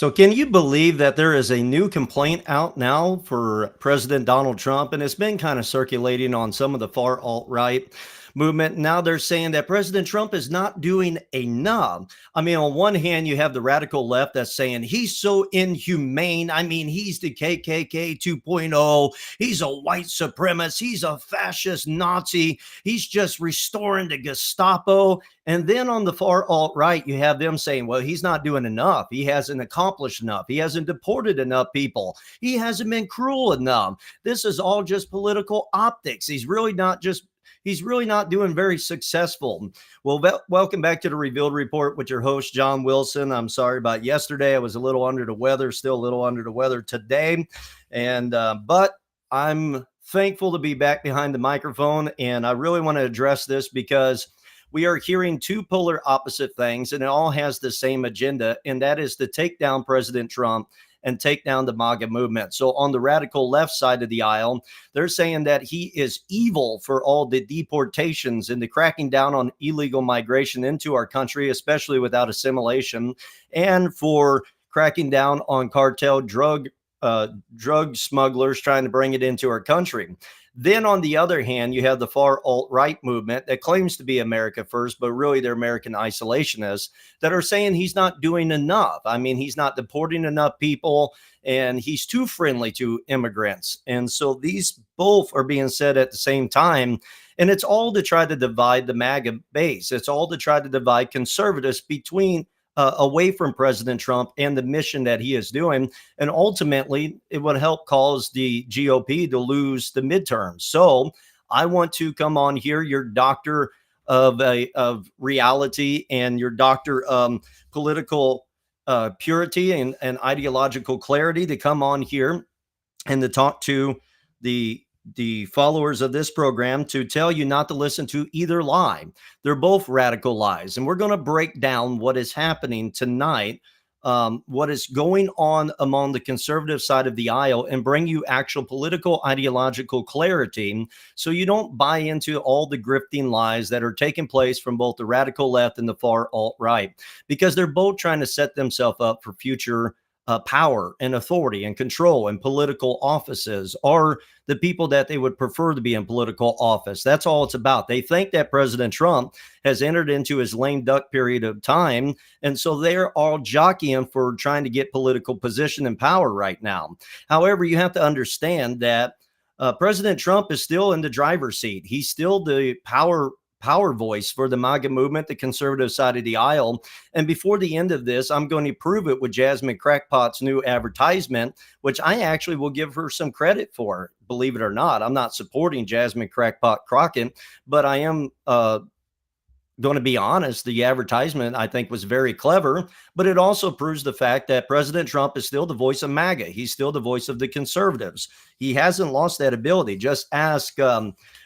So, can you believe that there is a new complaint out now for President Donald Trump? And it's been kind of circulating on some of the far alt right movement. Now they're saying that President Trump is not doing enough. I mean, on one hand, you have the radical left that's saying he's so inhumane. I mean, he's the KKK 2.0. He's a white supremacist. He's a fascist Nazi. He's just restoring the Gestapo. And then on the far alt right, you have them saying, well, he's not doing enough. He hasn't accomplished enough. He hasn't deported enough people. He hasn't been cruel enough. This is all just political optics. He's really not doing very successful. Well, welcome back to the Revealed Report with your host, John Wilson. I'm sorry about yesterday. I was a little under the weather, still a little under the weather today. But I'm thankful to be back behind the microphone. And I really want to address this because we are hearing two polar opposite things, and it all has the same agenda, and that is to take down President Trump and take down the MAGA movement. So on the radical left side of the aisle, they're saying that he is evil for all the deportations and the cracking down on illegal migration into our country, especially without assimilation, and for cracking down on cartel drug smugglers trying to bring it into our country. Then on the other hand, you have the far alt-right movement that claims to be America first, but really they're American isolationists that are saying he's not doing enough. I mean, he's not deporting enough people and he's too friendly to immigrants. And so these both are being said at the same time. And it's all to try to divide the MAGA base. It's all to try to divide conservatives between away from President Trump and the mission that he is doing. And ultimately, it would help cause the GOP to lose the midterms. So I want to come on here, your doctor of reality and your doctor political purity and ideological clarity, to come on here and to talk to the followers of this program, to tell you not to listen to either lie. They're both radical lies. And we're going to break down what is happening tonight, what is going on among the conservative side of the aisle, and bring you actual political ideological clarity so you don't buy into all the grifting lies that are taking place from both the radical left and the far alt-right, because they're both trying to set themselves up for future power and authority and control and political offices, or the people that they would prefer to be in political office. That's all it's about. They think that President Trump has entered into his lame duck period of time. And so they're all jockeying for trying to get political position and power right now. However, you have to understand that President Trump is still in the driver's seat. He's still the power voice for the MAGA movement, the conservative side of the aisle. And before the end of this, I'm going to prove it with Jasmine Crackpot's new advertisement, which I actually will give her some credit for. Believe it or not, I'm not supporting Jasmine Crackpot Crockett, but I am going to be honest. The advertisement, I think, was very clever, but it also proves the fact that President Trump is still the voice of MAGA. He's still the voice of the conservatives. He hasn't lost that ability. Just ask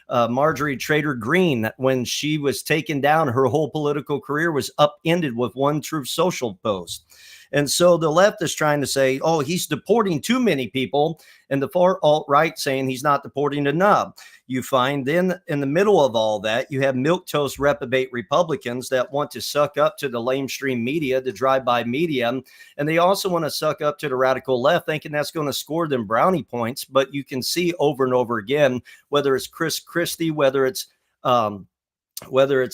Marjorie Trader Greene. When she was taken down, her whole political career was upended with one Truth Social post. And so the left is trying to say, oh, he's deporting too many people, and the far alt-right saying he's not deporting enough. You find then in the middle of all that, you have milquetoast reprobate Republicans that want to suck up to the lamestream media, the drive-by media, and they also want to suck up to the radical left, thinking that's going to score them brownie points. But you can see over and over again, whether it's Chris Christie, whether it's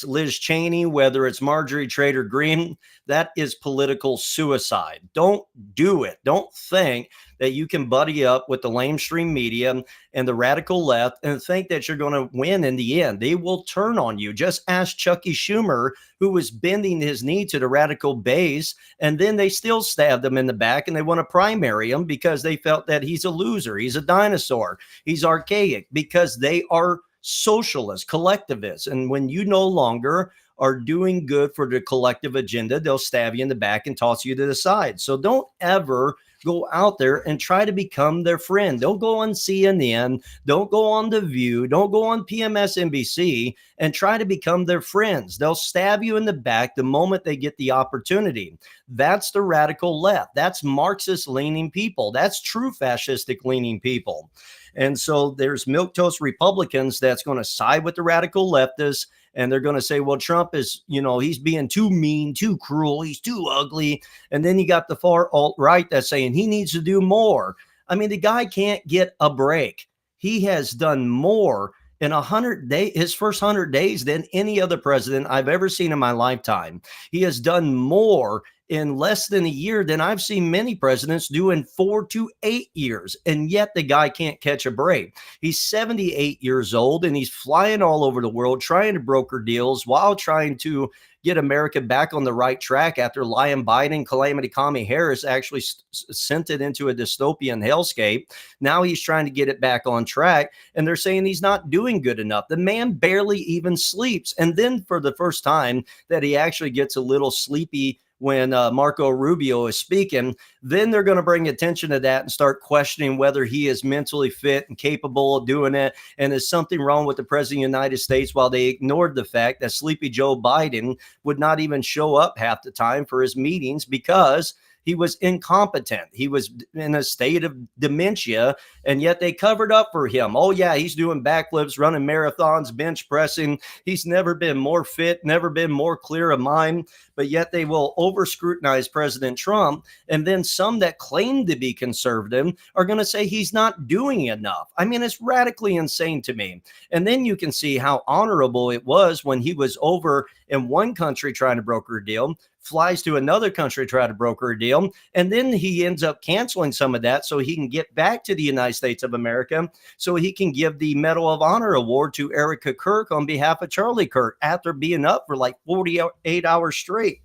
Liz Cheney, whether it's Marjorie Trader Greene, that is political suicide. Don't do it. Don't think that you can buddy up with the lamestream media and the radical left and think that you're going to win in the end. They will turn on you. Just ask Chucky Schumer, who was bending his knee to the radical base, and then they still stabbed him in the back, and they want to primary him because they felt that he's a loser. He's a dinosaur. He's archaic, because they are socialists, collectivists. And when you no longer are doing good for the collective agenda, they'll stab you in the back and toss you to the side. So don't ever go out there and try to become their friend. Don't go on CNN. Don't go on The View. Don't go on PMSNBC and try to become their friends. They'll stab you in the back the moment they get the opportunity. That's the radical left. That's Marxist leaning people. That's true fascistic leaning people. And so there's milquetoast Republicans that's going to side with the radical leftists, and they're going to say, well, Trump is, he's being too mean, too cruel, he's too ugly. And then you got the far alt right that's saying he needs to do more. I mean, the guy can't get a break. He has done more in 100 days, his first 100 days, than any other president I've ever seen in my lifetime. He has done more in less than a year than I've seen many presidents do in 4 to 8 years. And yet the guy can't catch a break. He's 78 years old and he's flying all over the world trying to broker deals while trying to get America back on the right track after Lion Biden, Calamity Kamala Harris actually sent it into a dystopian hellscape. Now he's trying to get it back on track, and they're saying he's not doing good enough. The man barely even sleeps. And then for the first time that he actually gets a little sleepy when Marco Rubio is speaking, then they're going to bring attention to that and start questioning whether he is mentally fit and capable of doing it. And is something wrong with the president of the United States, while they ignored the fact that sleepy Joe Biden would not even show up half the time for his meetings because he was incompetent. He was in a state of dementia, and yet they covered up for him. Oh, yeah, he's doing backflips, running marathons, bench pressing. He's never been more fit, never been more clear of mind, but yet they will over-scrutinize President Trump, and then some that claim to be conservative are going to say he's not doing enough. I mean, it's radically insane to me. And then you can see how honorable it was when he was over in one country trying to broker a deal, flies to another country to try to broker a deal, and then he ends up canceling some of that so he can get back to the United States of America, so he can give the Medal of Honor award to Erica Kirk on behalf of Charlie Kirk after being up for like 48 hours straight.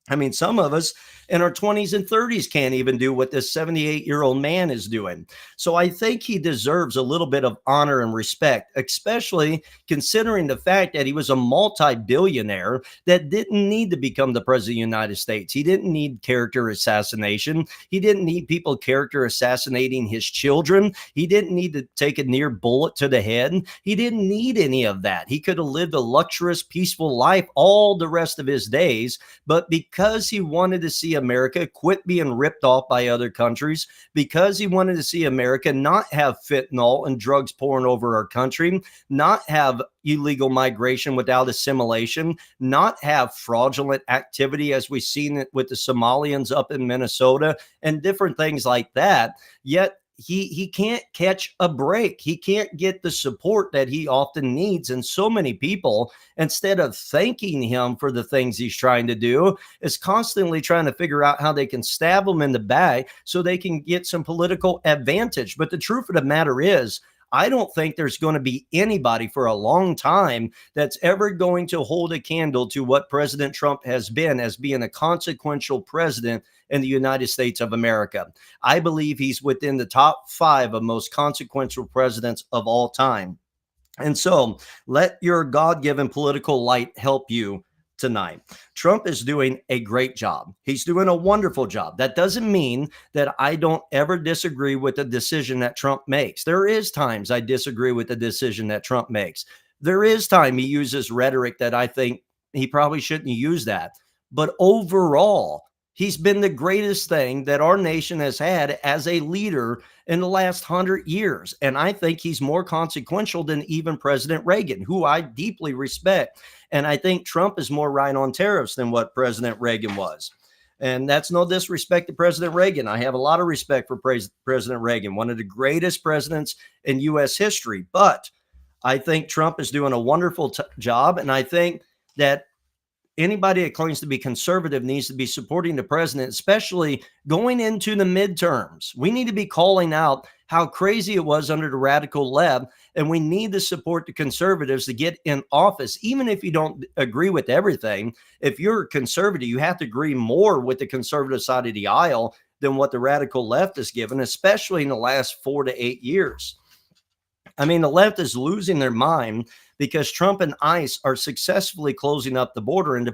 I mean, some of us in our 20s and 30s can't even do what this 78-year-old man is doing. So I think he deserves a little bit of honor and respect, especially considering the fact that he was a multi-billionaire that didn't need to become the president of the United States. He didn't need character assassination. He didn't need people character assassinating his children. He didn't need to take a near bullet to the head. He didn't need any of that. He could have lived a luxurious, peaceful life all the rest of his days, but because he wanted to see America quit being ripped off by other countries, because he wanted to see America not have fentanyl and drugs pouring over our country, not have illegal migration without assimilation, not have fraudulent activity as we've seen it with the Somalians up in Minnesota and different things like that. Yet he can't catch a break. He can't get the support that he often needs. And so many people, instead of thanking him for the things he's trying to do, is constantly trying to figure out how they can stab him in the back so they can get some political advantage. But the truth of the matter is, I don't think there's going to be anybody for a long time that's ever going to hold a candle to what President Trump has been as being a consequential president in the United States of America. I believe he's within the top 5 of most consequential presidents of all time. And so let your God-given political light help you tonight. Trump is doing a great job. He's doing a wonderful job. That doesn't mean that I don't ever disagree with the decision that Trump makes. There is times I disagree with the decision that Trump makes. There is time he uses rhetoric that I think he probably shouldn't use that. But overall, he's been the greatest thing that our nation has had as a leader in the last 100 years. And I think he's more consequential than even President Reagan, who I deeply respect. And I think Trump is more right on tariffs than what President Reagan was. And that's no disrespect to President Reagan. I have a lot of respect for President Reagan, one of the greatest presidents in U.S. history. But I think Trump is doing a wonderful job. And I think that anybody that claims to be conservative needs to be supporting the president, especially going into the midterms. We need to be calling out how crazy it was under the radical left, and we need to support the conservatives to get in office. Even if you don't agree with everything, if you're a conservative, you have to agree more with the conservative side of the aisle than what the radical left has given, especially in the last 4 to 8 years. I mean, the left is losing their mind because Trump and ICE are successfully closing up the border and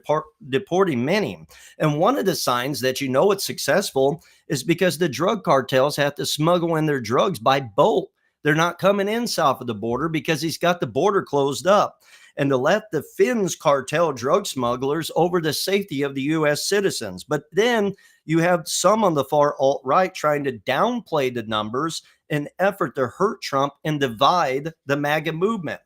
deporting many. And one of the signs that you know it's successful is because the drug cartels have to smuggle in their drugs by boat. They're not coming in south of the border because he's got the border closed up. And the left defends cartel drug smugglers over the safety of the U.S. citizens. But then you have some on the far alt-right trying to downplay the numbers an effort to hurt Trump and divide the MAGA movement.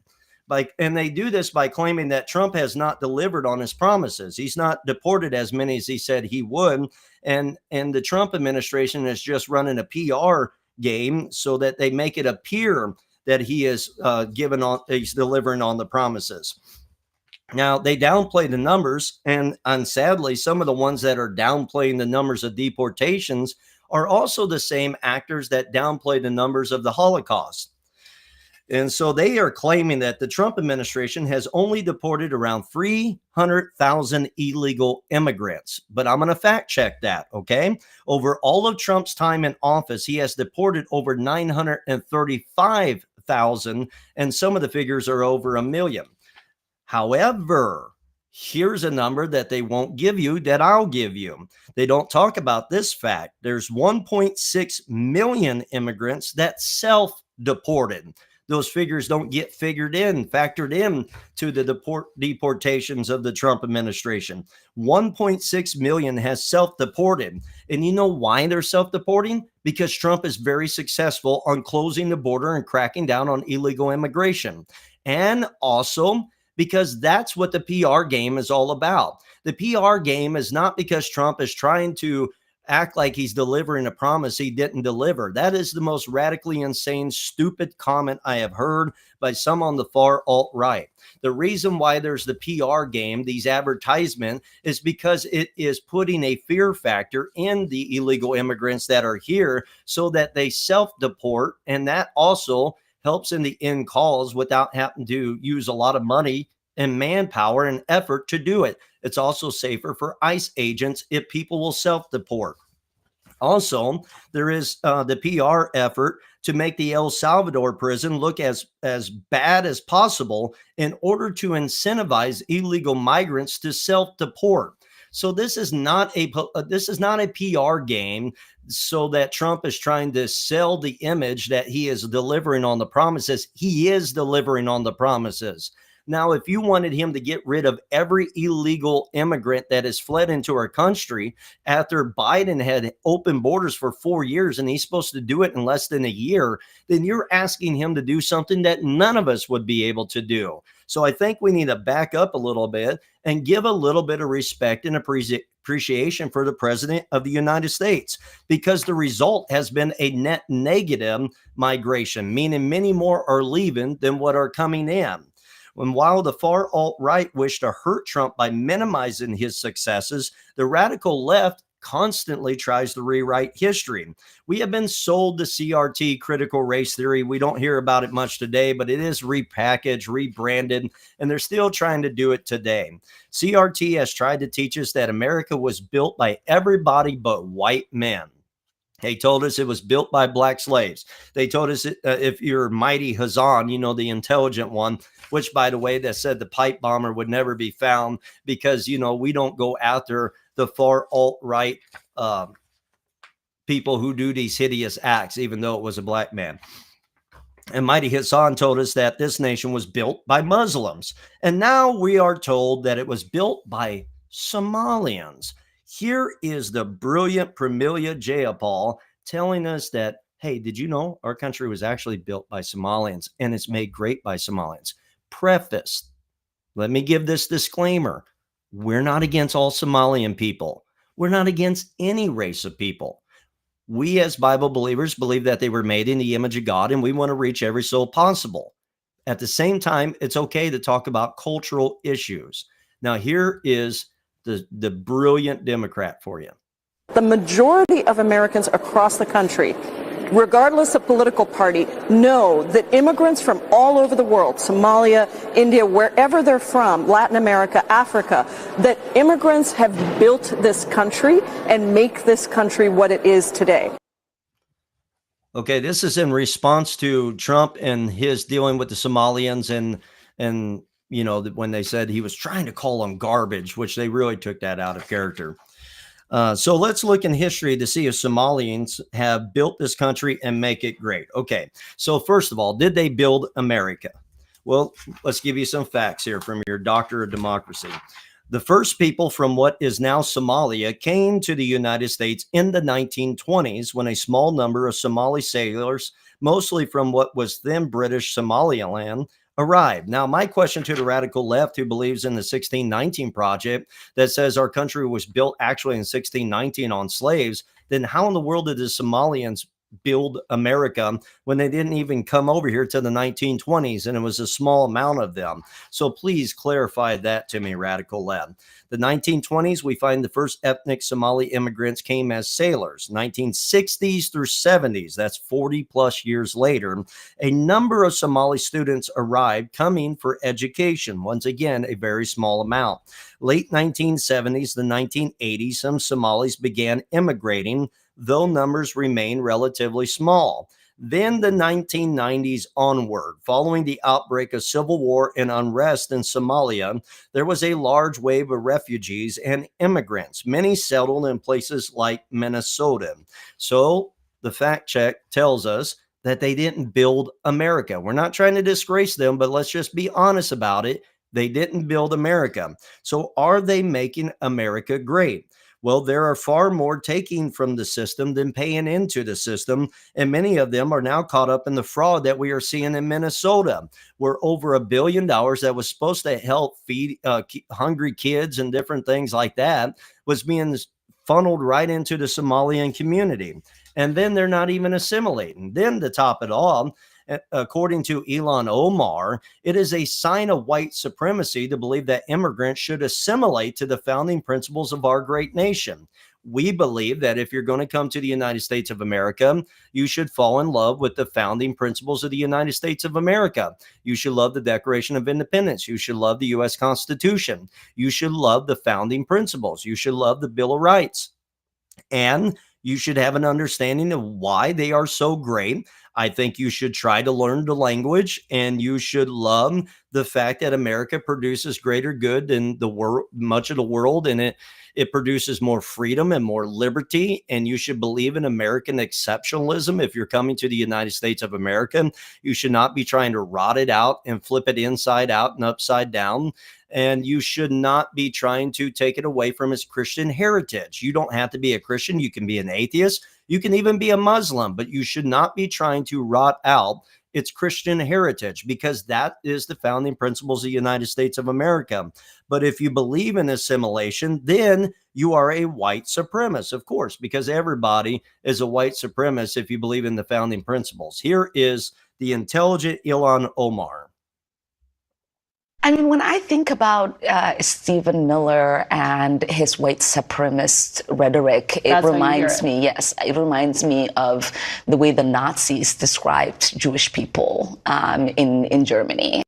And they do this by claiming that Trump has not delivered on his promises. He's not deported as many as he said he would. And the Trump administration is just running a PR game so that they make it appear that he is he's delivering on the promises. Now, they downplay the numbers, and sadly, some of the ones that are downplaying the numbers of deportations are also the same actors that downplay the numbers of the Holocaust. And so they are claiming that the Trump administration has only deported around 300,000 illegal immigrants. But I'm going to fact check that, okay? Over all of Trump's time in office, he has deported over 935,000, and some of the figures are over 1 million. However, here's a number that they won't give you that I'll give you. They don't talk about this fact. There's 1.6 million immigrants that self-deported. Those figures don't get factored in to the deportations of the Trump administration. 1.6 million has self-deported. And you know why they're self-deporting? Because Trump is very successful on closing the border and cracking down on illegal immigration. And also because that's what the PR game is all about. The PR game is not because Trump is trying to act like he's delivering a promise he didn't deliver. That is the most radically insane, stupid comment I have heard by some on the far alt-right. The reason why there's the PR game, these advertisements, is because it is putting a fear factor in the illegal immigrants that are here so that they self-deport, and that also helps in the end cause without having to use a lot of money and manpower and effort to do it. It's also safer for ICE agents if people will self-deport. Also, there is the PR effort to make the El Salvador prison look as bad as possible in order to incentivize illegal migrants to self-deport. So this is not a PR game so that Trump is trying to sell the image that he is delivering on the promises. He is delivering on the promises. Now, if you wanted him to get rid of every illegal immigrant that has fled into our country after Biden had open borders for 4 years and he's supposed to do it in less than a year, then you're asking him to do something that none of us would be able to do. So I think we need to back up a little bit and give a little bit of respect and appreciation for the president of the United States, because the result has been a net negative migration, meaning many more are leaving than what are coming in. And while the far alt-right wish to hurt Trump by minimizing his successes, the radical left constantly tries to rewrite history. We have been sold the CRT, critical race theory. We don't hear about it much today, but it is repackaged, rebranded, and they're still trying to do it today. CRT has tried to teach us that America was built by everybody but white men. They told us it was built by black slaves. They told us if you're Mighty Hassan, you know, the intelligent one, which, by the way, that said the pipe bomber would never be found because, you know, we don't go after the far alt-right people who do these hideous acts, even though it was a black man. And Mighty Hassan told us that this nation was built by Muslims. And now we are told that it was built by Somalians. Here is the brilliant Premilia Jayapal telling us that, hey, did you know our country was actually built by Somalians and it's made great by Somalians? Prefaced, let me give this disclaimer. We're not against all Somalian people. We're not against any race of people. We as Bible believers believe that they were made in the image of God, and we want to reach every soul possible. At the same time, it's okay to talk about cultural issues. Now, here is the brilliant Democrat for you. The majority of Americans across the country, regardless of political party, know that immigrants from all over the world, Somalia, India, wherever they're from, Latin America, Africa, that immigrants have built this country and make this country what it is today. Okay, this is in response to Trump and his dealing with the Somalians and you know, when they said he was trying to call them garbage, which they really took that out of character. So let's look in history to see if Somalians have built this country and make it great. Okay, so first of all, did they build America? Well, let's give you some facts here from your Doctor of Democracy. The first people from what is now Somalia came to the United States in the 1920s when a small number of Somali sailors mostly from what was then British Somaliland, arrived. Now, my question to the radical left who believes in the 1619 project that says our country was built actually in 1619 on slaves, then how in the world did the Somalians build America when they didn't even come over here to the 1920s and it was a small amount of them? So please clarify that to me, radical left. The 1920s, we find the first ethnic Somali immigrants came as sailors. 1960s through 70s, that's 40 plus years later, a number of Somali students arrived coming for education. Once again, a very small amount. Late 1970s, the 1980s, some Somalis began immigrating, though numbers remain relatively small. Then the 1990s onward, following the outbreak of civil war and unrest in Somalia, there was a large wave of refugees and immigrants. Many settled in places like Minnesota. So the fact check tells us that they didn't build America. We're not trying to disgrace them, but let's just be honest about it. They didn't build America. So are they making America great? Well, there are far more taking from the system than paying into the system. And many of them are now caught up in the fraud that we are seeing in Minnesota, where over $1 billion that was supposed to help feed hungry kids and different things like that was being funneled right into the Somalian community. And then they're not even assimilating. Then to top it all, according to Ilhan Omar, it is a sign of white supremacy to believe that immigrants should assimilate to the founding principles of our great nation. We believe that if you're going to come to the United States of America, you should fall in love with the founding principles of the United States of America. You should love the Declaration of Independence. You should love the U.S. Constitution. You should love the founding principles. You should love the Bill of Rights. And you should have an understanding of why they are so great. I think you should try to learn the language, and you should love the fact that America produces greater good than the world, much of the world, and it produces more freedom and more liberty. And you should believe in American exceptionalism. If you're coming to the United States of America, you should not be trying to rot it out and flip it inside out and upside down. And you should not be trying to take it away from its Christian heritage. You don't have to be a Christian. You can be an atheist. You can even be a Muslim, but you should not be trying to rot out its Christian heritage, because that is the founding principles of the United States of America. But if you believe in assimilation, then you are a white supremacist, of course, because everybody is a white supremacist if you believe in the founding principles. Here is the intelligent Ilhan Omar. I mean, when I think about Stephen Miller and his white supremacist rhetoric, it reminds me of the way the Nazis described Jewish people in Germany.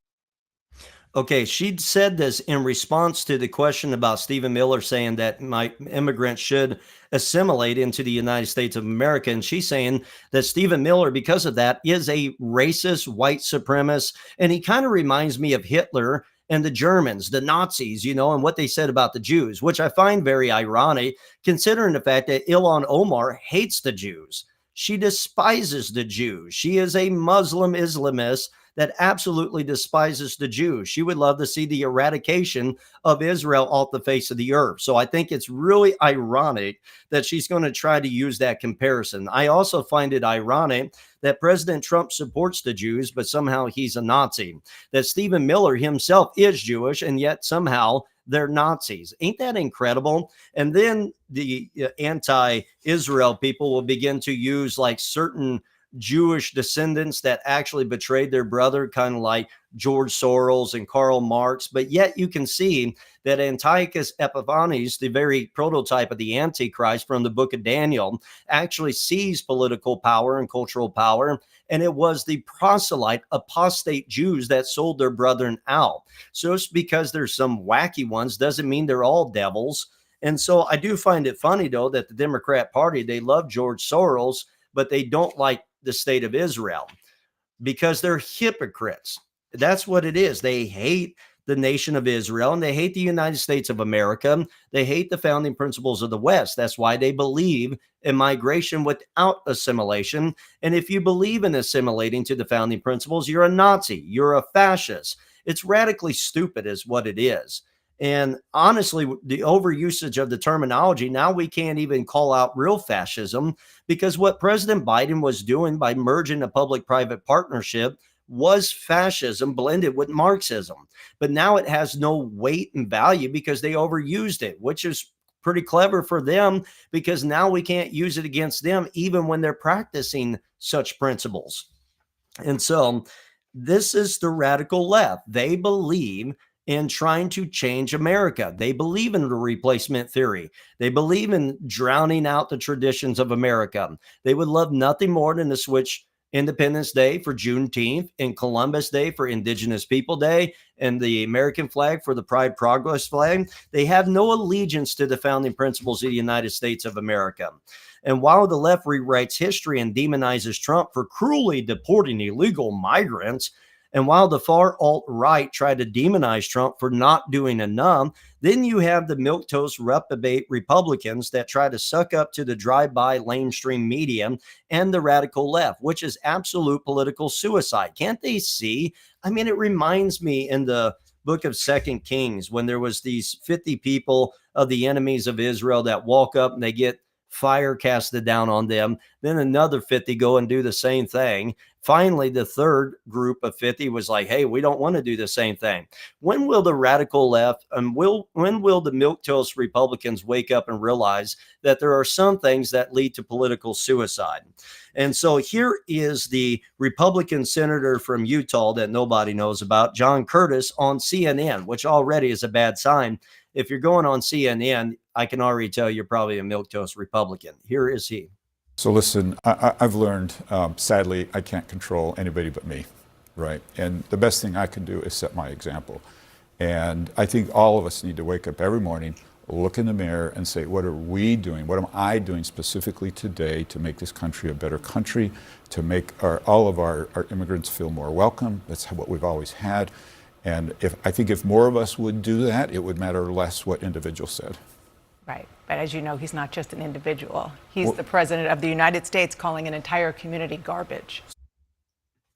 Okay, she said this in response to the question about Stephen Miller saying that my immigrants should assimilate into the United States of America. And she's saying that Stephen Miller, because of that, is a racist white supremacist. And he kind of reminds me of Hitler and the Germans, the Nazis, you know, and what they said about the Jews, which I find very ironic, considering the fact that Ilhan Omar hates the Jews. She despises the Jews. She is a Muslim Islamist that absolutely despises the Jews. She would love to see the eradication of Israel off the face of the earth. So I think it's really ironic that she's going to try to use that comparison. I also find it ironic that President Trump supports the Jews, but somehow he's a Nazi. That Stephen Miller himself is Jewish, and yet somehow they're Nazis. Ain't that incredible? And then the anti-Israel people will begin to use like certain Jewish descendants that actually betrayed their brother, kind of like George Soros and Karl Marx. But yet you can see that Antiochus Epiphanes, the very prototype of the Antichrist from the book of Daniel, actually seized political power and cultural power. And it was the proselyte, apostate Jews that sold their brethren out. So just because there's some wacky ones doesn't mean they're all devils. And so I do find it funny, though, that the Democrat Party, they love George Soros, but they don't like the state of Israel because they're hypocrites. That's what it is. They hate the nation of Israel and they hate the United States of America. They hate the founding principles of the West. That's why they believe in migration without assimilation. And if you believe in assimilating to the founding principles, you're a Nazi, you're a fascist. It's radically stupid is what it is. And honestly, the overusage of the terminology, now we can't even call out real fascism, because what President Biden was doing by merging a public-private partnership was fascism blended with Marxism. But now it has no weight and value because they overused it, which is pretty clever for them, because now we can't use it against them even when they're practicing such principles. And so this is the radical left. They believe in trying to change America. They believe in the replacement theory. They believe in drowning out the traditions of America. They would love nothing more than to switch Independence Day for Juneteenth and Columbus Day for Indigenous People Day and the American flag for the Pride Progress flag. They have no allegiance to the founding principles of the United States of America. And while the left rewrites history and demonizes Trump for cruelly deporting illegal migrants, and while the far alt-right tried to demonize Trump for not doing enough, then you have the milquetoast reprobate Republicans that try to suck up to the drive-by lamestream media and the radical left, which is absolute political suicide. Can't they see? I mean, it reminds me in the book of Second Kings when there was these 50 people of the enemies of Israel that walk up and they get fire casted down on them. Then another 50 go and do the same thing. Finally, the third group of 50 was like, hey, we don't want to do the same thing. When will the radical left and when will the milquetoast Republicans wake up and realize that there are some things that lead to political suicide? And so here is the Republican senator from Utah that nobody knows about, John Curtis, on CNN, which already is a bad sign. If you're going on CNN, I can already tell you're probably a milquetoast Republican. Here is he. So listen, I've learned, sadly, I can't control anybody but me, right? And the best thing I can do is set my example. And I think all of us need to wake up every morning, look in the mirror and say, what are we doing? What am I doing specifically today to make this country a better country, to make all of our immigrants feel more welcome? That's what we've always had. And I think if more of us would do that, it would matter less what individuals said. Right. But as you know, he's not just an individual. He's the president of the United States calling an entire community garbage.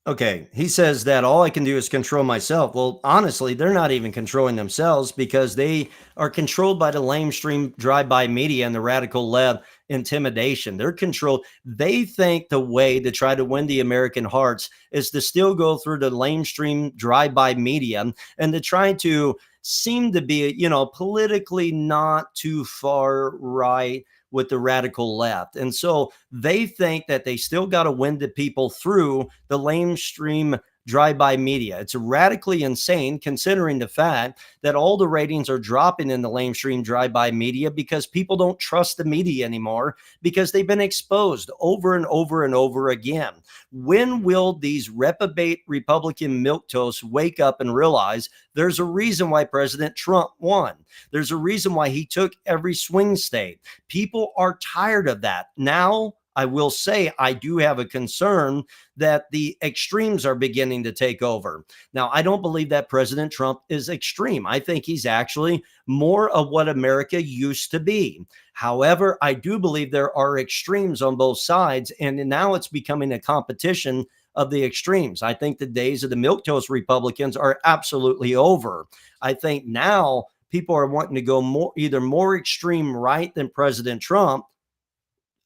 Okay, he says that all I can do is control myself. Well, honestly, they're not even controlling themselves because they are controlled by the lamestream drive-by media and the radical left intimidation. They're controlled. They think the way to try to win the American hearts is to still go through the lamestream drive-by media and to try to seem to be, politically not too far right with the radical left. And so they think that they still got to win the people through the lamestream drive-by media. It's radically insane considering the fact that all the ratings are dropping in the lamestream drive-by media because people don't trust the media anymore because they've been exposed over and over and over again. When will these reprobate Republican milquetoasts wake up and realize there's a reason why President Trump won? There's a reason why he took every swing state. People are tired of that. Now, I will say I do have a concern that the extremes are beginning to take over. Now, I don't believe that President Trump is extreme. I think he's actually more of what America used to be. However, I do believe there are extremes on both sides, and now it's becoming a competition of the extremes. I think the days of the milquetoast Republicans are absolutely over. I think now people are wanting to go either more extreme right than President Trump.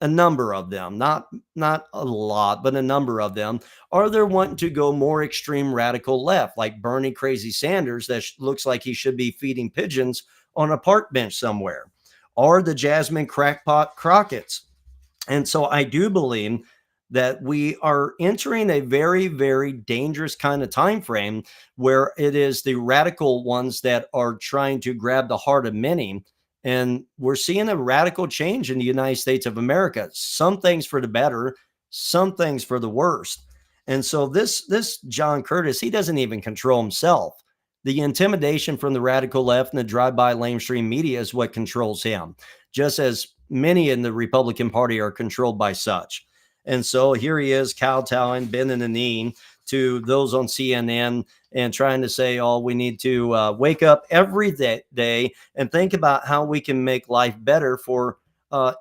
A number of them, not a lot, but a number of them, are they're wanting to go more extreme radical left, like Bernie Crazy Sanders, that looks like he should be feeding pigeons on a park bench somewhere, or the Jasmine Crackpot Crockett's. And so I do believe that we are entering a very, very dangerous kind of time frame where it is the radical ones that are trying to grab the heart of many. And we're seeing a radical change in the United States of America. Some things for the better, some things for the worst. And so this John Curtis, he doesn't even control himself. The intimidation from the radical left and the drive-by lamestream media is what controls him, just as many in the Republican Party are controlled by such. And so here he is, kowtowing, bending the knee to those on CNN and trying to say, oh, we need to wake up every day and think about how we can make life better for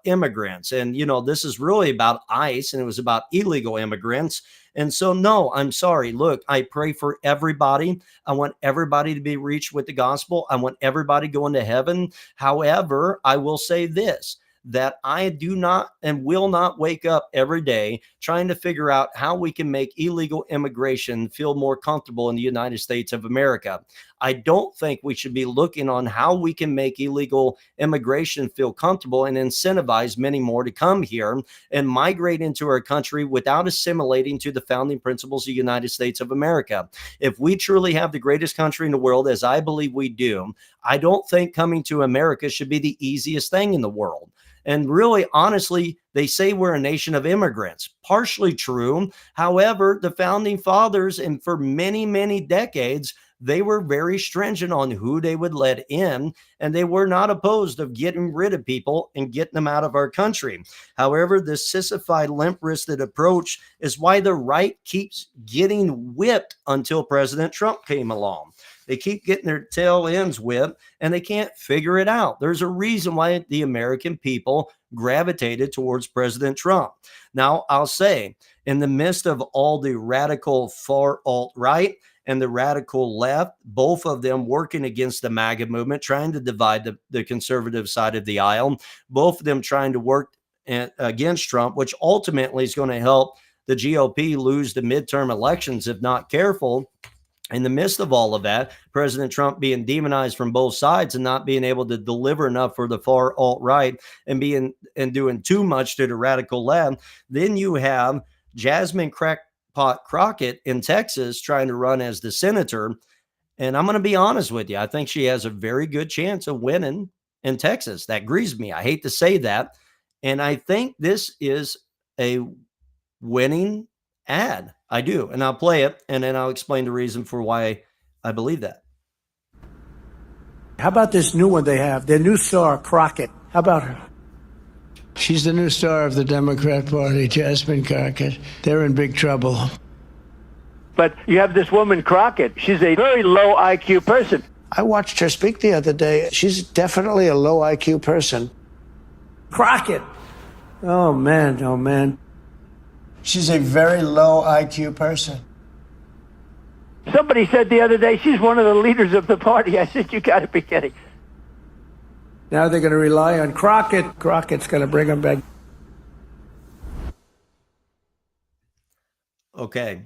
immigrants. And, this is really about ICE, and it was about illegal immigrants. And so, no, I'm sorry. Look, I pray for everybody. I want everybody to be reached with the gospel. I want everybody going to heaven. However, I will say this, that I do not and will not wake up every day trying to figure out how we can make illegal immigration feel more comfortable in the United States of America. I don't think we should be looking on how we can make illegal immigration feel comfortable and incentivize many more to come here and migrate into our country without assimilating to the founding principles of the United States of America. If we truly have the greatest country in the world, as I believe we do, I don't think coming to America should be the easiest thing in the world. And really, honestly, they say we're a nation of immigrants. Partially true. However, the founding fathers, and for many, many decades, they were very stringent on who they would let in, and they were not opposed of getting rid of people and getting them out of our country. However, this sissified, limp-wristed approach is why the right keeps getting whipped until President Trump came along. They keep getting their tail ends whipped, and they can't figure it out. There's a reason why the American people gravitated towards President Trump. Now, I'll say, in the midst of all the radical far alt-right and the radical left, both of them working against the MAGA movement, trying to divide the conservative side of the aisle, both of them trying to work against Trump, which ultimately is going to help the GOP lose the midterm elections if not careful. In the midst of all of that, President Trump being demonized from both sides and not being able to deliver enough for the far alt-right and doing too much to the radical left, then you have Jasmine Crackpot Crockett in Texas trying to run as the senator. And I'm going to be honest with you. I think she has a very good chance of winning in Texas. That grieves me. I hate to say that. And I think this is a winning ad. I do. And I'll play it, and then I'll explain the reason for why I believe that. How about this new one they have? Their new star, Crockett. How about her? She's the new star of the Democrat Party, Jasmine Crockett. They're in big trouble. But you have this woman, Crockett. She's a very low IQ person. I watched her speak the other day. She's definitely a low IQ person. Crockett. Oh, man. Oh, man. She's a very low IQ person. Somebody said the other day she's one of the leaders of the party. I said, you got to be kidding. Now they're going to rely on Crockett. Crockett's going to bring them back. Okay.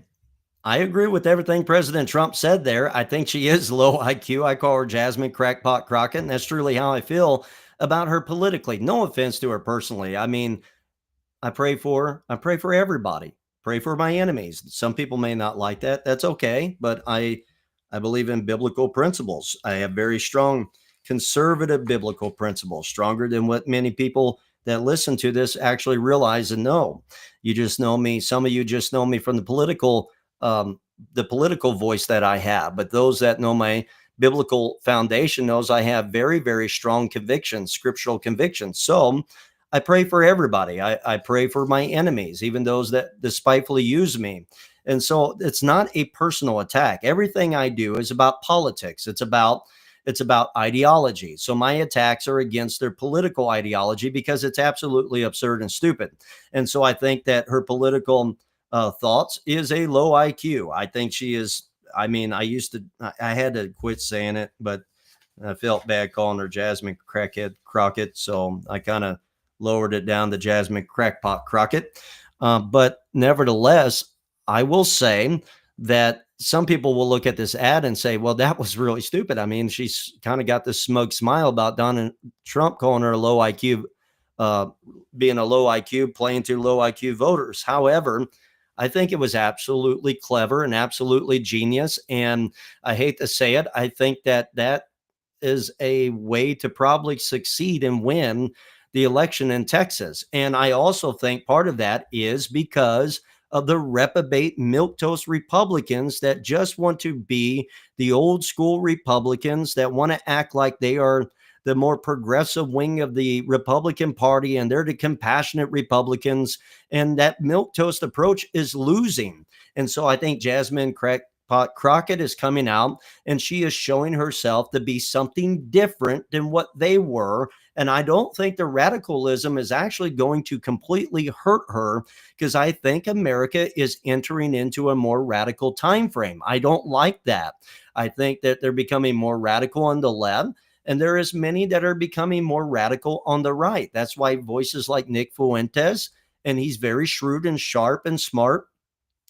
I agree with everything President Trump said there. I think she is low IQ. I call her Jasmine Crackpot Crockett, and that's truly how I feel about her politically. No offense to her personally. I mean, I pray for her. I pray for everybody. Pray for my enemies. Some people may not like that. That's okay. But I believe in biblical principles. I have very strong conservative biblical principles, stronger than what many people that listen to this actually realize and know. You just know me. Some of you just know me from the political voice that I have. But those that know my biblical foundation knows I have very, very strong convictions, scriptural convictions. So I pray for everybody. I pray for my enemies, even those that despitefully use me. And so it's not a personal attack. Everything I do is about politics. It's about ideology. So my attacks are against their political ideology because it's absolutely absurd and stupid. And so I think that her political thoughts is a low IQ. I think she is. I mean, I had to quit saying it, but I felt bad calling her Jasmine Crackhead Crockett. So I kind of lowered it down to Jasmine Crackpot Crockett. But nevertheless, I will say that some people will look at this ad and say, well, that was really stupid. I mean, she's kind of got this smug smile about Donald Trump calling her a low IQ, being a low IQ, playing to low IQ voters. However, I think it was absolutely clever and absolutely genius. And I hate to say it, I think that is a way to probably succeed and win the election in Texas. And I also think part of that is because of the reprobate milquetoast Republicans that just want to be the old school Republicans that want to act like they are the more progressive wing of the Republican Party and they're the compassionate Republicans. And that milquetoast approach is losing. And so I think Jasmine Crackpot Crockett is coming out, and she is showing herself to be something different than what they were. And I don't think the radicalism is actually going to completely hurt her, because I think America is entering into a more radical time frame. I don't like that. I think that they're becoming more radical on the left, and there is many that are becoming more radical on the right. That's why voices like Nick Fuentes, and he's very shrewd and sharp and smart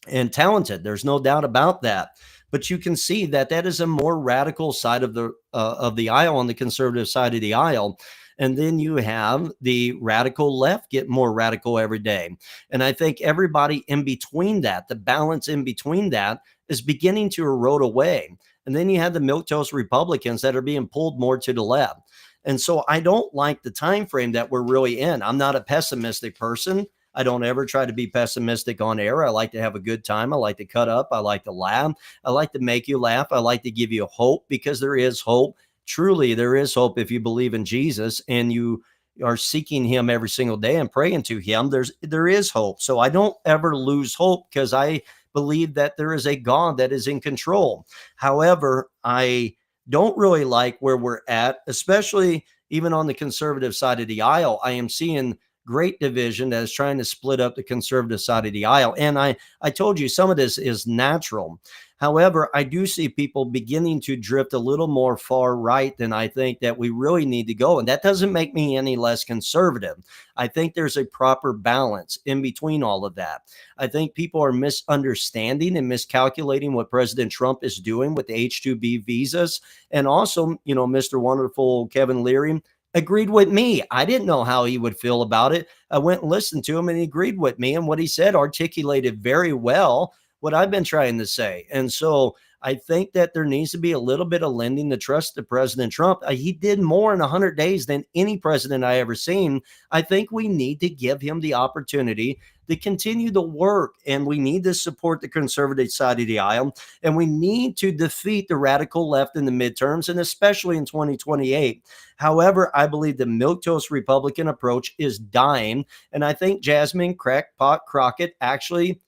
and talented. There's no doubt about that. But you can see that that is a more radical side of the aisle, on the conservative side of the aisle. And then you have the radical left get more radical every day. And I think everybody in between that, the balance in between that, is beginning to erode away. And then you have the milquetoast Republicans that are being pulled more to the left. And so I don't like the time frame that we're really in. I'm not a pessimistic person. I don't ever try to be pessimistic on air. I like to have a good time. I like to cut up. I like to laugh. I like to make you laugh. I like to give you hope, because there is hope. Truly, there is hope if you believe in Jesus and you are seeking him every single day and praying to him. There is hope. So I don't ever lose hope, because I believe that there is a God that is in control. However, I don't really like where we're at, especially even on the conservative side of the aisle. I am seeing great division that is trying to split up the conservative side of the aisle. And I told you some of this is natural. However, I do see people beginning to drift a little more far right than I think that we really need to go. And that doesn't make me any less conservative. I think there's a proper balance in between all of that. I think people are misunderstanding and miscalculating what President Trump is doing with the H-2B visas. And also, Mr. Wonderful Kevin Leary agreed with me. I didn't know how he would feel about it. I went and listened to him, and he agreed with me. And what he said articulated very well what I've been trying to say. And so I think that there needs to be a little bit of lending the trust to President Trump. He did more in 100 days than any president I ever seen. I think we need to give him the opportunity to continue the work, and we need to support the conservative side of the aisle, and we need to defeat the radical left in the midterms, and especially in 2028. However, I believe the milquetoast Republican approach is dying, and I think Jasmine Crackpot Crockett actually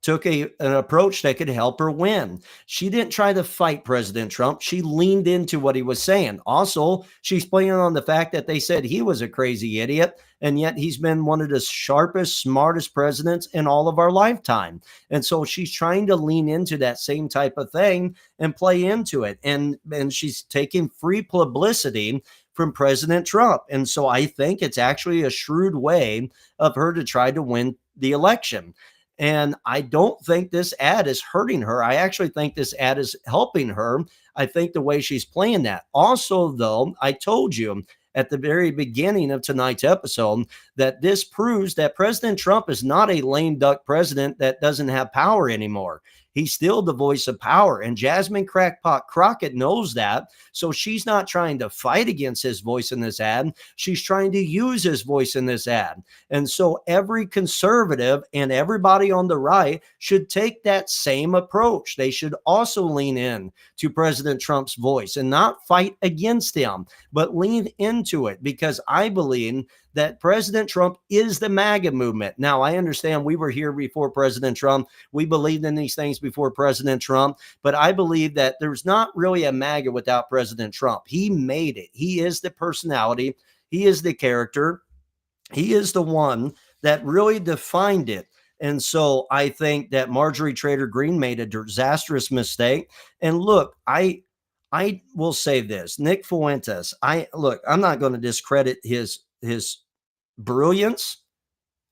took an approach that could help her win. She didn't try to fight President Trump. She leaned into what he was saying. Also, she's playing on the fact that they said he was a crazy idiot, and yet he's been one of the sharpest, smartest presidents in all of our lifetime. And so she's trying to lean into that same type of thing and play into it. And she's taking free publicity from President Trump. And so I think it's actually a shrewd way of her to try to win the election. And I don't think this ad is hurting her. I actually think this ad is helping her. I think the way she's playing that. Also, though, I told you at the very beginning of tonight's episode that this proves that President Trump is not a lame duck president that doesn't have power anymore. He's still the voice of power, and Jasmine Crackpot Crockett knows that. So she's not trying to fight against his voice in this ad. She's trying to use his voice in this ad. And so every conservative and everybody on the right should take that same approach. They should also lean in to President Trump's voice and not fight against him, but lean into it, because I believe that President Trump is the MAGA movement. Now, I understand we were here before President Trump. We believed in these things before President Trump, but I believe that there's not really a MAGA without President Trump. He made it. He is the personality. He is the character. He is the one that really defined it. And so I think that Marjorie Taylor Greene made a disastrous mistake. And look, I will say this, Nick Fuentes, I'm not going to discredit his brilliance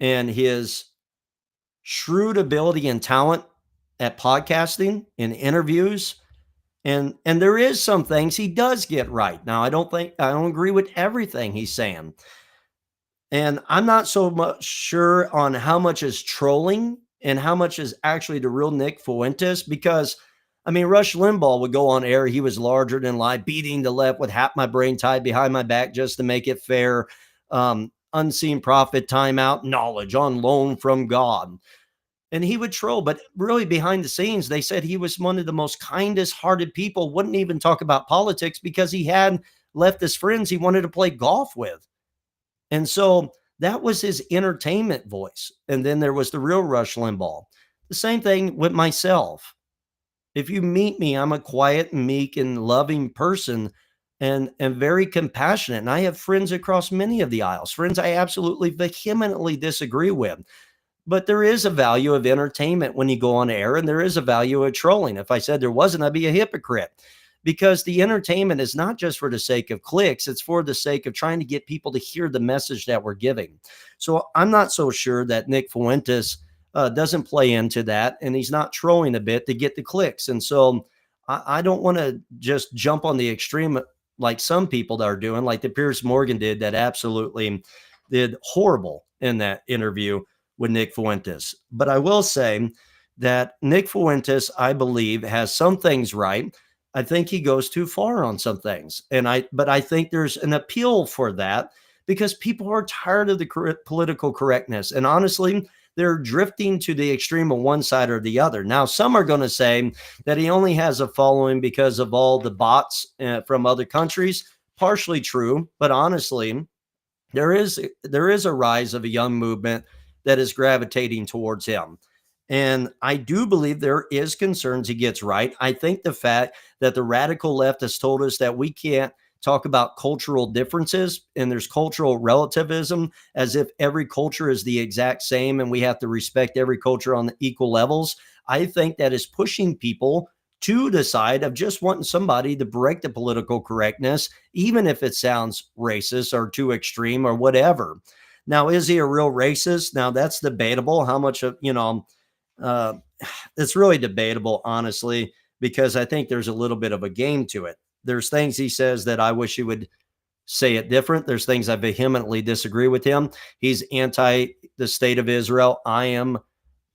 and his shrewd ability and talent at podcasting and interviews. And there is some things he does get right. Now, I don't agree with everything he's saying. And I'm not so much sure on how much is trolling and how much is actually the real Nick Fuentes, because Rush Limbaugh would go on air. He was larger than life, beating the left with half my brain tied behind my back just to make it fair. Unseen prophet, timeout, knowledge on loan from God. And he would troll, but really behind the scenes, they said he was one of the most kindest hearted people, wouldn't even talk about politics because he had leftist friends he wanted to play golf with. And so that was his entertainment voice. And then there was the real Rush Limbaugh. The same thing with myself. If you meet me, I'm a quiet, meek, and loving person and very compassionate. And I have friends across many of the aisles, friends I absolutely vehemently disagree with. But there is a value of entertainment when you go on air, and there is a value of trolling. If I said there wasn't, I'd be a hypocrite, because the entertainment is not just for the sake of clicks, it's for the sake of trying to get people to hear the message that we're giving. So I'm not so sure that Nick Fuentes doesn't play into that, and he's not trolling a bit to get the clicks. And so I don't want to just jump on the extreme like some people that are doing, like the Piers Morgan did, that absolutely did horrible in that interview with Nick Fuentes. But I will say that Nick Fuentes, I believe, has some things right. I think he goes too far on some things. But I think there's an appeal for that because people are tired of the political correctness. And honestly, they're drifting to the extreme of one side or the other. Now, some are going to say that he only has a following because of all the bots from other countries. Partially true, but honestly, there is a rise of a young movement that is gravitating towards him. And I do believe there is concerns he gets right. I think the fact that the radical left has told us that we can't talk about cultural differences and there's cultural relativism as if every culture is the exact same and we have to respect every culture on the equal levels. I think that is pushing people to the side of just wanting somebody to break the political correctness, even if it sounds racist or too extreme or whatever. Now, is he a real racist? Now, that's debatable. How much of, uh, it's really debatable, honestly, because I think there's a little bit of a game to it. There's things he says that I wish he would say it different. There's things I vehemently disagree with him. He's anti the state of Israel. I am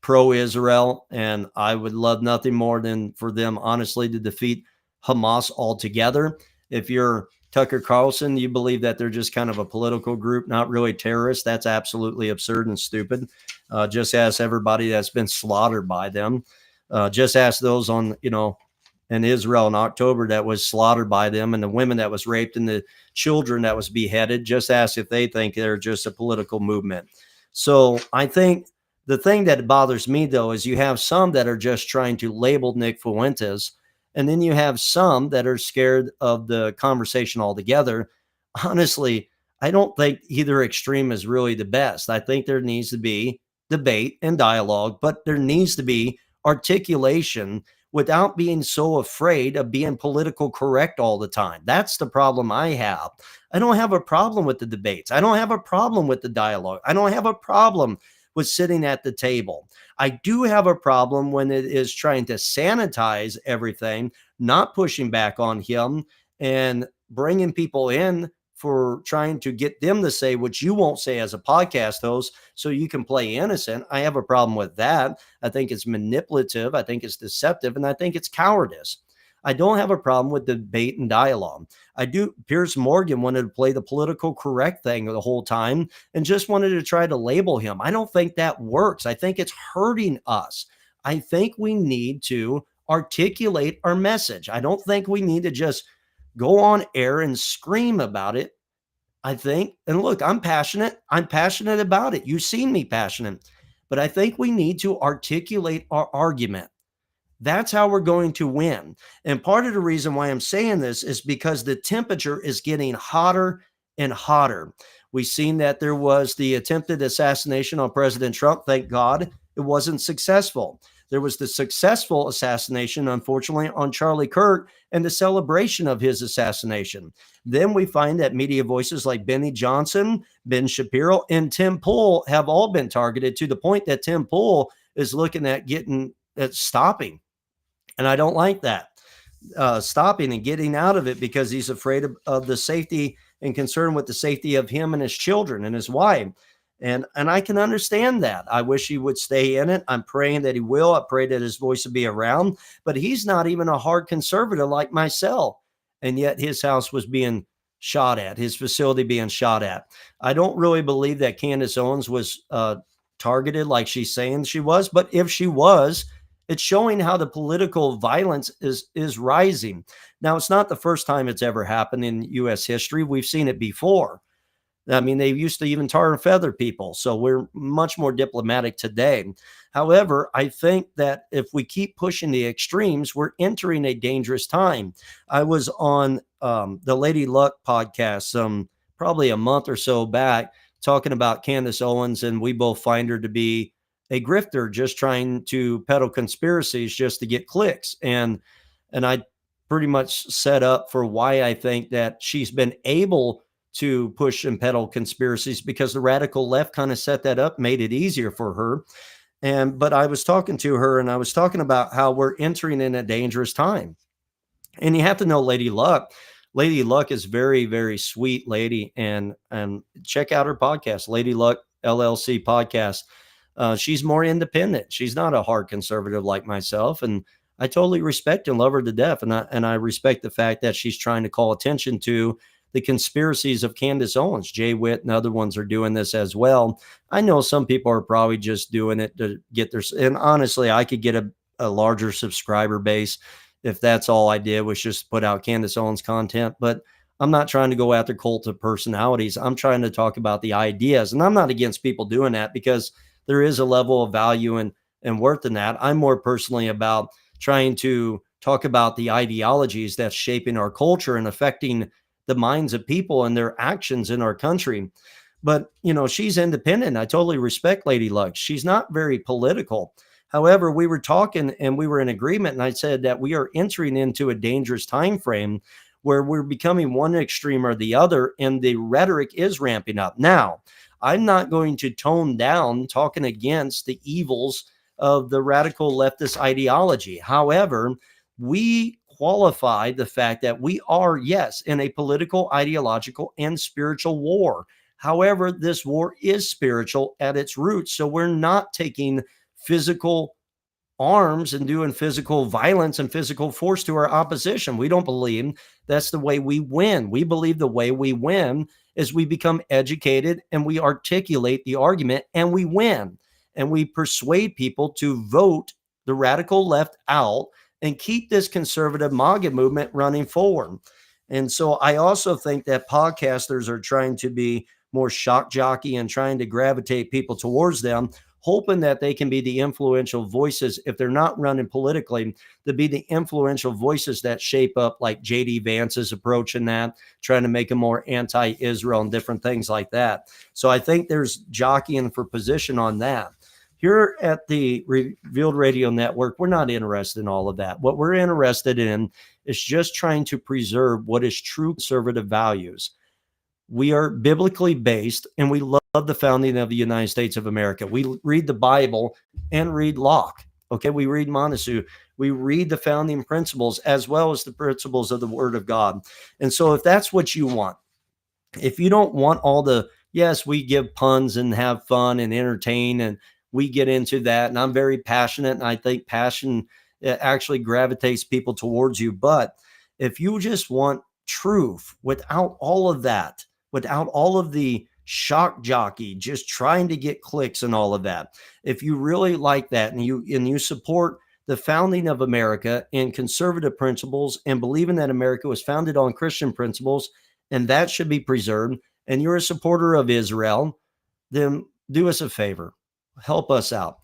pro-Israel, and I would love nothing more than for them, honestly, to defeat Hamas altogether. If you're Tucker Carlson, you believe that they're just kind of a political group, not really terrorists. That's absolutely absurd and stupid. Just ask everybody that's been slaughtered by them. Just ask those in Israel in October that was slaughtered by them, and the women that was raped and the children that was beheaded. Just ask if they think they're just a political movement. So I think the thing that bothers me, though, is you have some that are just trying to label Nick Fuentes, and then you have some that are scared of the conversation altogether. Honestly, I don't think either extreme is really the best. I think there needs to be debate and dialogue, but there needs to be articulation without being so afraid of being political correct all the time. That's the problem I have. I don't have a problem with the debates. I don't have a problem with the dialogue. I don't have a problem with sitting at the table. I do have a problem when it is trying to sanitize everything, not pushing back on him and bringing people in for trying to get them to say what you won't say as a podcast host so you can play innocent. I have a problem with that. I think it's manipulative. I think it's deceptive. And I think it's cowardice. I don't have a problem with debate and dialogue. I do. Piers Morgan wanted to play the political correct thing the whole time and just wanted to try to label him. I don't think that works. I think it's hurting us. I think we need to articulate our message. I don't think we need to just go on air and scream about it. I think, and look, I'm passionate. I'm passionate about it. You've seen me passionate, but I think we need to articulate our argument. That's how we're going to win. And part of the reason why I'm saying this is because the temperature is getting hotter and hotter. We've seen that there was the attempted assassination on President Trump. Thank God it wasn't successful. There was the successful assassination, unfortunately, on Charlie Kirk and the celebration of his assassination. Then we find that media voices like Benny Johnson, Ben Shapiro, and Tim Pool have all been targeted to the point that Tim Pool is looking at stopping. And I don't like that, stopping and getting out of it because he's afraid of the safety and concern with the safety of him and his children and his wife. And I can understand that. I wish he would stay in it. I'm praying that he will. I pray that his voice will be around, but he's not even a hard conservative like myself. And yet his house was being shot at, his facility being shot at. I don't really believe that Candace Owens was targeted like she's saying she was, but if she was, it's showing how the political violence is rising. Now, it's not the first time it's ever happened in U.S. history. We've seen it before. I mean, they used to even tar and feather people. So we're much more diplomatic today. However, I think that if we keep pushing the extremes, we're entering a dangerous time. I was on the Lady Luck podcast probably a month or so back talking about Candace Owens, and we both find her to be a grifter just trying to peddle conspiracies just to get clicks. And I pretty much set up for why I think that she's been able to push and peddle conspiracies, because the radical left kind of set that up, made it easier for her. But I was talking to her and I was talking about how we're entering in a dangerous time. And you have to know Lady Luck. Lady Luck is very, very sweet lady, and check out her podcast, Lady Luck LLC podcast. She's more independent. She's not a hard conservative like myself, and I totally respect and love her to death. And I respect the fact that she's trying to call attention to the conspiracies of Candace Owens. Jay Witt and other ones are doing this as well. I know some people are probably just doing it to get their, and honestly, I could get a larger subscriber base if that's all I did was just put out Candace Owens content. But I'm not trying to go after cult of personalities. I'm trying to talk about the ideas. And I'm not against people doing that, because there is a level of value and worth in that. I'm more personally about trying to talk about the ideologies that's shaping our culture and affecting the minds of people and their actions in our country. But, you know, she's independent. I totally respect Lady Luck. She's not very political. However, we were talking and we were in agreement, and I said that we are entering into a dangerous time frame where we're becoming one extreme or the other, and the rhetoric is ramping up. Now, I'm not going to tone down talking against the evils of the radical leftist ideology. However, we qualify the fact that we are, yes, in a political, ideological, and spiritual war. However, this war is spiritual at its roots. So we're not taking physical arms and doing physical violence and physical force to our opposition. We don't believe that's the way we win. We believe the way we win is we become educated and we articulate the argument and we win. And we persuade people to vote the radical left out and keep this conservative MAGA movement running forward. And so I also think that podcasters are trying to be more shock jockey and trying to gravitate people towards them, hoping that they can be the influential voices, if they're not running politically, to be the influential voices that shape up, like J.D. Vance's approach in that, trying to make them more anti-Israel and different things like that. So I think there's jockeying for position on that. Here at the Revealed Radio Network, we're not interested in all of that. What we're interested in is just trying to preserve what is true conservative values. We are biblically based, and we love the founding of the United States of America. We read the Bible and read Locke. Okay, we read Montesquieu. We read the founding principles as well as the principles of the Word of God. And so if that's what you want, if you don't want all the, yes, we give puns and have fun and entertain, and we get into that, and I'm very passionate, and I think passion actually gravitates people towards you. But if you just want truth without all of that, without all of the shock jockey, just trying to get clicks and all of that, if you really like that and you support the founding of America and conservative principles and believing that America was founded on Christian principles and that should be preserved, and you're a supporter of Israel, then do us a favor. Help us out.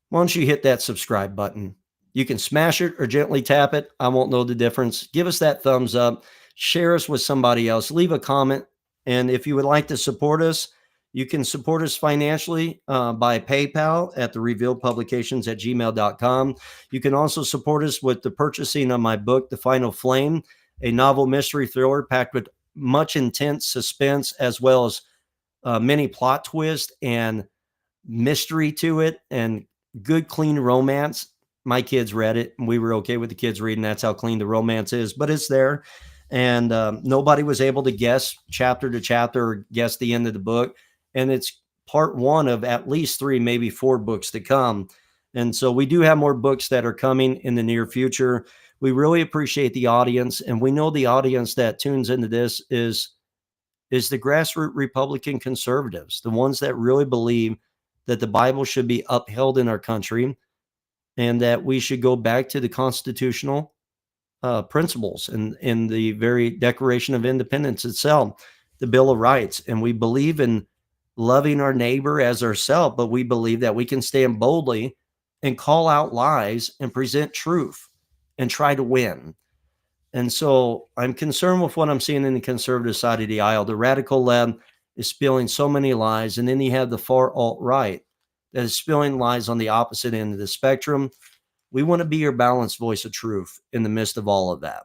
Why don't you hit that subscribe button? You can smash it or gently tap it. I won't know the difference. Give us that thumbs up. Share us with somebody else. Leave a comment. And if you would like to support us, you can support us financially by PayPal at the revealedpublications@gmail.com. You can also support us with the purchasing of my book, The Final Flame, a novel mystery thriller packed with much intense suspense as well as many plot twists and mystery to it and good, clean romance. My kids read it and we were okay with the kids reading. That's how clean the romance is, but it's there. And nobody was able to guess chapter to chapter or guess the end of the book. And it's part one of at least 3, maybe 4 books to come. And so we do have more books that are coming in the near future. We really appreciate the audience. And we know the audience that tunes into this is the grassroots Republican conservatives, the ones that really believe that the Bible should be upheld in our country and that we should go back to the constitutional principles and in the very Declaration of Independence itself. the Bill of Rights, and we believe in loving our neighbor as ourselves, but we believe that we can stand boldly and call out lies and present truth and try to win. And so I'm concerned with what I'm seeing in the conservative side of the aisle. The radical left is spilling so many lies. And then you have the far alt-right that is spilling lies on the opposite end of the spectrum. We want to be your balanced voice of truth in the midst of all of that.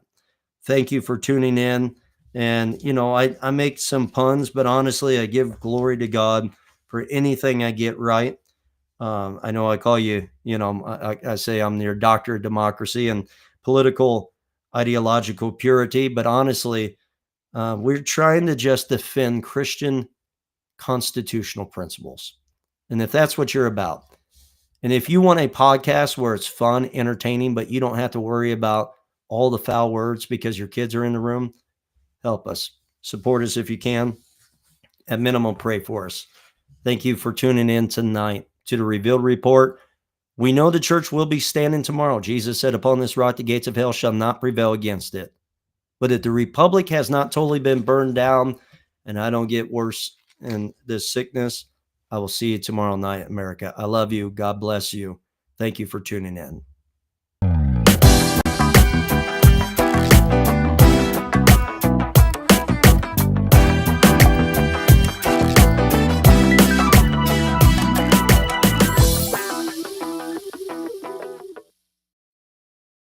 Thank you for tuning in. And, you know, I make some puns, but honestly, I give glory to God for anything I get right. I know I call you, you know, I say I'm your doctor of democracy and political ideological purity, but honestly, we're trying to just defend Christian constitutional principles. And if that's what you're about, and if you want a podcast where it's fun, entertaining, but you don't have to worry about all the foul words because your kids are in the room, help us. Support us if you can. At minimum, pray for us. Thank you for tuning in tonight to the Revealed Report. We know the church will be standing tomorrow. Jesus said, upon this rock, the gates of hell shall not prevail against it. But if the republic has not totally been burned down, and I don't get worse in this sickness, I will see you tomorrow night, America. I love you. God bless you. Thank you for tuning in.